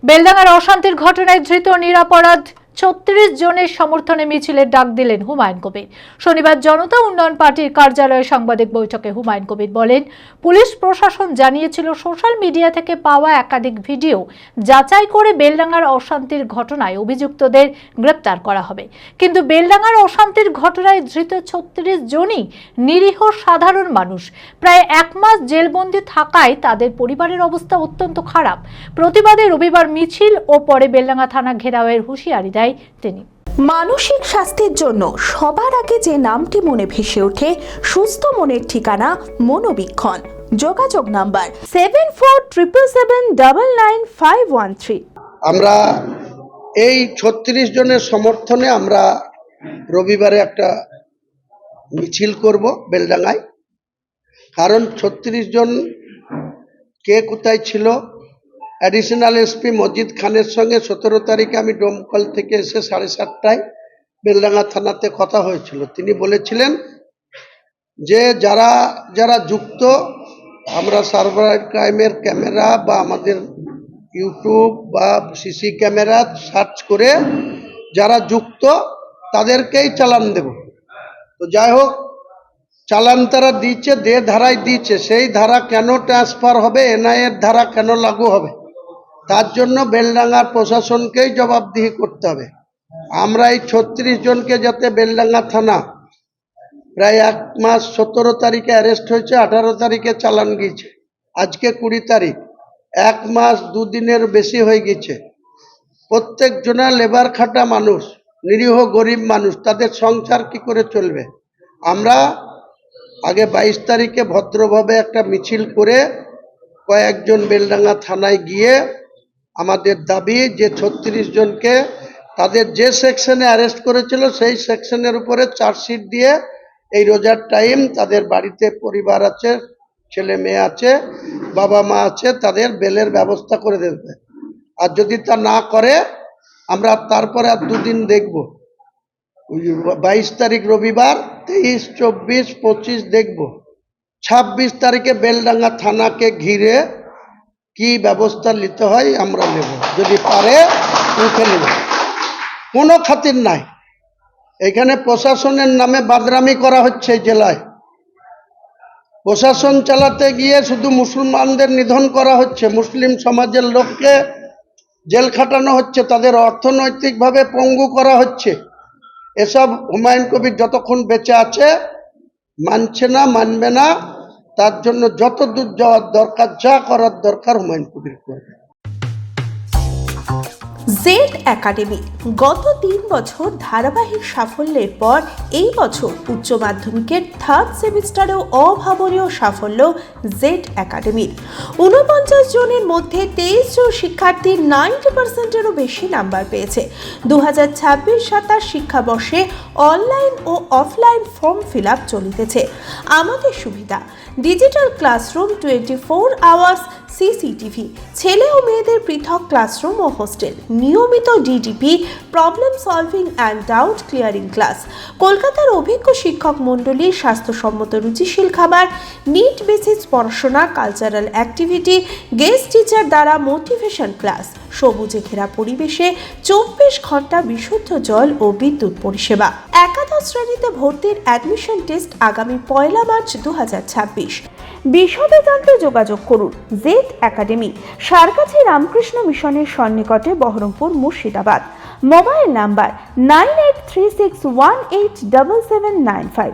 বেলডাঙ্গার অশান্তির ঘটনায় ধৃত নিরপরাধ ৩৬ জনের সমর্থনে মিছিলের ডাক দিলেন হুমায়ুন কবির। শনিবার জনতা উন্নয়ন পার্টির কার্যালয়ে সাংবাদিক বৈঠকে হুমায়ুন কবির বলেন, পুলিশ প্রশাসন জানিয়েছিল সোশ্যাল মিডিয়া থেকে পাওয়া একাধিক ভিডিও যাচাই করে বেলডাঙ্গার অশান্তির ঘটনায় অভিযুক্তদের গ্রেপ্তার করা হবে। কিন্তু বেলডাঙ্গার অশান্তির ঘটনায় ধৃত ৩৬ জনই নিরীহ সাধারণ মানুষ। প্রায় ১ মাস জেলবন্দি থাকায় তাদের পরিবারের অবস্থা অত্যন্ত খারাপ। প্রতিবাদে রবিবার মিছিল ও পরে বেলডাঙ্গা থানা ঘেরাওয়ের হুঁশিয়ারি দেয় তিনি। মানসিক স্বাস্থ্যের জন্য সবার আগে যে নামটি মনে ভেসে ওঠে, সুস্থ মনের ঠিকানা মনোবীক্ষণ। যোগাযোগ নাম্বার 7477799513। আমরা এই ৩৬ জনের সমর্থনে আমরা রবিবারে একটা মিছিল করব বেলডাঙ্গায়। কারণ ৩৬ জন কে কোথায় ছিল, অ্যাডিশনাল এসপি মজিদ খানের সঙ্গে ১৭ তারিখে আমি ডোমকল থেকে এসে ৭:৩০টায় বেলডাঙ্গা থানাতে কথা হয়েছিল। তিনি বলেছিলেন যে যারা যারা যুক্ত, আমরা সাইবার ক্রাইমের ক্যামেরা বা আমাদের ইউটিউব বা সিসি ক্যামেরা সার্চ করে যারা যুক্ত তাদেরকেই চালান দেব। তো যাই হোক, চালান তারা দিচ্ছে, যে ধারায় দিচ্ছে সেই ধারা কেন ট্রান্সফার হবে, এনআইএর ধারা কেন লাগু হবে, তার জন্য বেলডাঙ্গার প্রশাসনকেই জবাবদিহি করতে হবে। আমরা এই ৩৬ জনকে যাতে বেলডাঙ্গা থানা প্রায় ১ মাস ১৭ তারিখে অ্যারেস্ট হয়েছে, ১৮ তারিখে চালান গিয়েছে, আজকে ২০ তারিখ, ১ মাস ২ দিনের বেশি হয়ে গেছে। প্রত্যেক জনা লেবার খাটা মানুষ, নিরীহ গরিব মানুষ, তাদের সংসার কি করে চলবে। আমরা আগে ২২ তারিখে ভদ্রভাবে একটা মিছিল করে কয়েকজন বেলডাঙ্গা থানায় গিয়ে আমাদের দাবি যে ৩৬ জনকে তাদের যে সেকশনে অ্যারেস্ট করেছিল সেই সেকশনের উপরে চার্জশিট দিয়ে এই রোজার টাইম তাদের বাড়িতে পরিবার আছে, ছেলে মেয়ে আছে, বাবা মা আছে, তাদের বেলের ব্যবস্থা করে দেবে। আর যদি তা না করে আমরা তারপরে আর ২ দিন দেখব, ২২ তারিখ রবিবার, ২৩, ২৪, ২৫ দেখব, ২৬ তারিখে বেলডাঙ্গা থানাকে ঘিরে কি ব্যবস্থা নিতে হয় আমরা নেব, যদি পারে উঠে নেব। কোনো খাতির নাই। এখানে প্রশাসনের নামে বাদরামি করা হচ্ছে। জেলায় প্রশাসন চালাতে গিয়ে শুধু মুসলমানদের নিধন করা হচ্ছে, মুসলিম সমাজের লোককে জেল খাটানো হচ্ছে, তাদের অর্থনৈতিকভাবে পঙ্গু করা হচ্ছে। এসব হুমায়ুন কবির যতক্ষণ বেঁচে আছে মানছে না, মানবে না। তার জন্য যত দূর যাওয়ার দরকার, যা করার দরকার হুমায়ুন কবির করবে। জেড একাডেমি গত ৩ বছর ধারাবাহিক সাফল্যের পর এই বছর উচ্চ মাধ্যমিকের 3rd সেমিস্টারেও অভাবনীয় সাফল্য জেড একাডেমির। ৪৯ জনের মধ্যে 23 জন শিক্ষার্থী 90%-এরও বেশি নাম্বার পেয়েছে। 2026-27 শিক্ষাবর্ষে অনলাইন ও অফলাইন ফর্ম ফিল আপ চলিতেছে। আমাদের সুবিধা: ডিজিটাল ক্লাসরুম, 24 আওয়ার্স সিসিটিভি, ছেলে ও মেয়েদের পৃথক ক্লাসরুম ও হোস্টেল, নিয়মিত DDP, problem solving and doubt clearing class, কলকাতার অভিজ্ঞ শিক্ষক মণ্ডলী, স্বাস্থ্যসম্মত রুচিশীল খাবার, নিট বেসিস পড়াশোনা, কালচারাল অ্যাক্টিভিটি, গেস্ট টিচার দ্বারা মোটিভেশন ক্লাস, সবুজে ঘেরা পরিবেশে 24 ঘন্টা বিশুদ্ধ জল ও বিদ্যুৎ পরিষেবা। একাদশ শ্রেণীতে ভর্তির অ্যাডমিশন টেস্ট আগামী 1 মার্চ 2026। বিশদে জানতে যোগাযোগ করুন জেড একাডেমি, সারকাছি রামকৃষ্ণ মিশনের সন্নিকটে, বহরমপুর, মুর্শিদাবাদ। Mobile number 9836187795।